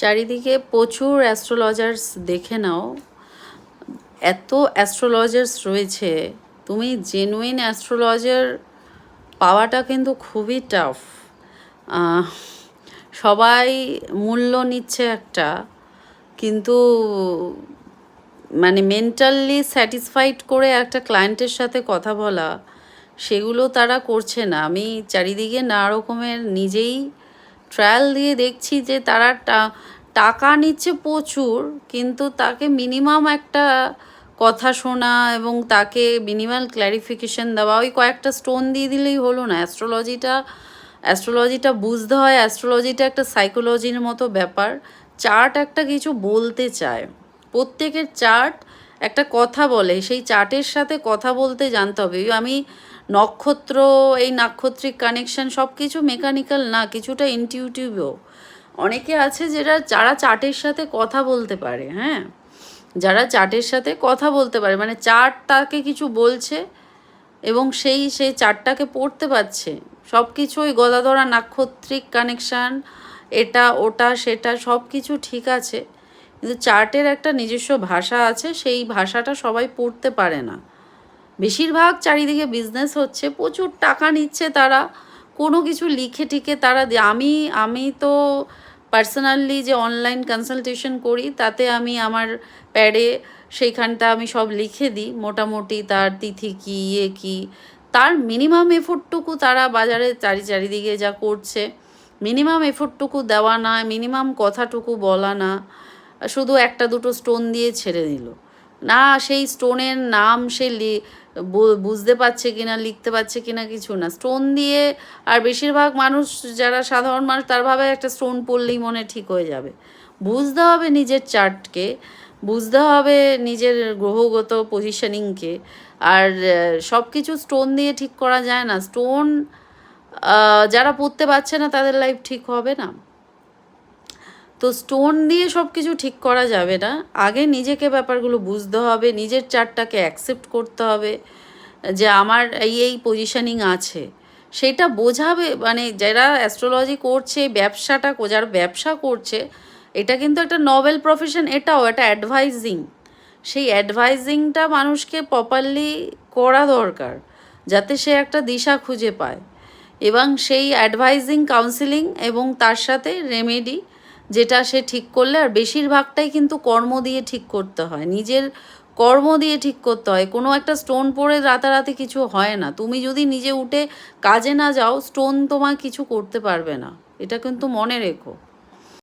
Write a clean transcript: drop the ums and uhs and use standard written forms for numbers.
চারিদিকে প্রচুর অ্যাস্ট্রোলজার্স দেখে নাও, এত অ্যাস্ট্রোলজার্স রয়েছে, তুমি জেনুইন অ্যাস্ট্রোলজার পাওয়াটা কিন্তু খুবই টাফ। সবাই মূল্য নিচ্ছে একটা, কিন্তু মানে মেন্টালি স্যাটিসফাইড করে একটা ক্লায়েন্টের সাথে কথা বলা, সেগুলো তারা করছে না। আমি চারিদিকে নানা রকমের নিজেই ট্রায়াল দিয়ে দেখছি যে তারা টাকা নিচ্ছে প্রচুর, কিন্তু তাকে মিনিমাম একটা কথা শোনা এবং তাকে মিনিমাল ক্ল্যারিফিকেশন দেওয়া, ওই কয়েকটা স্টোন দিয়ে দিলেই হলো না। অ্যাস্ট্রোলজিটা বুঝতে হয়। অ্যাস্ট্রোলজিটা একটা সাইকোলজির মতো ব্যাপার। চার্ট একটা কিছু বলতে চায়, প্রত্যেকের চার্ট একটা কথা বলে, সেই চার্টের সাথে কথা বলতে জানতে হবে। আমি নক্ষত্র, এই নাক্ষত্রিক কানেকশন সব কিছু মেকানিক্যাল না, কিছুটা ইনটিউটিভও। অনেকে আছে যারা চার্টের সাথে কথা বলতে পারে, হ্যাঁ, যারা চার্টের সাথে কথা বলতে পারে, মানে চার্ট তাকে কিছু বলছে এবং সেই চার্টটাকে পড়তে পারছে। সব কিছু ওই গদাধরা নাক্ষত্রিক কানেকশান, এটা ওটা সেটা সব কিছু ঠিক আছে, কিন্তু চার্টের একটা নিজস্ব ভাষা আছে, সেই ভাষাটা সবাই পড়তে পারে না। বেশিরভাগ চারিদিকে বিজনেস হচ্ছে, প্রচুর টাকা নিচ্ছে তারা, কোনো কিছু লিখে টিকে তারা। আমি তো পার্সোনালি যে অনলাইন কনসালটেশন করি, তাতে আমি আমার প্যাডে সেইখানটা আমি সব লিখে দিই মোটামুটি, তার তিথি কী, কী, তার মিনিমাম এফোর্টটুকু তারা বাজারে চারিদিকে যা করছে, মিনিমাম এফোর্টটুকু দেওয়া না, মিনিমাম কথাটুকু বলা না, শুধু একটা দুটো স্টোন দিয়ে ছেড়ে দিল না। সেই স্টোনের নাম সে বুঝতে পারছে কিনা, লিখতে পারছে কিনা কিছু না, স্টোন দিয়ে। আর বেশিরভাগ মানুষ যারা সাধারণ মানুষ, তার ভাবে একটা স্টোন পড়লেই মনে ঠিক হয়ে যাবে। বুঝতে হবে নিজের চার্টকে, বুঝতে হবে নিজের গ্রহগত পজিশনিংকে। আর সব কিছু স্টোন দিয়ে ঠিক করা যায় না। স্টোন যারা পড়তে পারছে না তাদের লাইফ ঠিক হবে না। তো স্টোন দিয়ে সব কিছু ঠিক করা যাবে না। আগে নিজেকে ব্যাপারগুলো বুঝতে হবে, নিজের চার্টটাকে অ্যাকসেপ্ট করতে হবে যে আমার এই পজিশনিং আছে, সেটা বোঝাবে। মানে যারা অ্যাস্ট্রোলজি করছে, যারা ব্যবসা করছে, এটা কিন্তু একটা নভেল প্রফেশন, এটাও একটা অ্যাডভাইজিং। সেই অ্যাডভাইজিংটা মানুষকে প্রপারলি করা দরকার, যাতে সে একটা দিশা খুঁজে পায়। এবং সেই অ্যাডভাইজিং, কাউন্সিলিং এবং তার সাথে রেমেডি, যেটা সে ঠিক করলে। আর বেশিরভাগটাই কিন্তু কর্ম দিয়ে ঠিক করতে হয়, নিজের কর্ম দিয়ে ঠিক করতে হয়। কোনো একটা স্টোন পড়ে রাতারাতি কিছু হয় না। তুমি যদি নিজে উঠে কাজে না যাও, স্টোন তোমার কিছু করতে পারবে না, এটা কিন্তু মনে রেখো।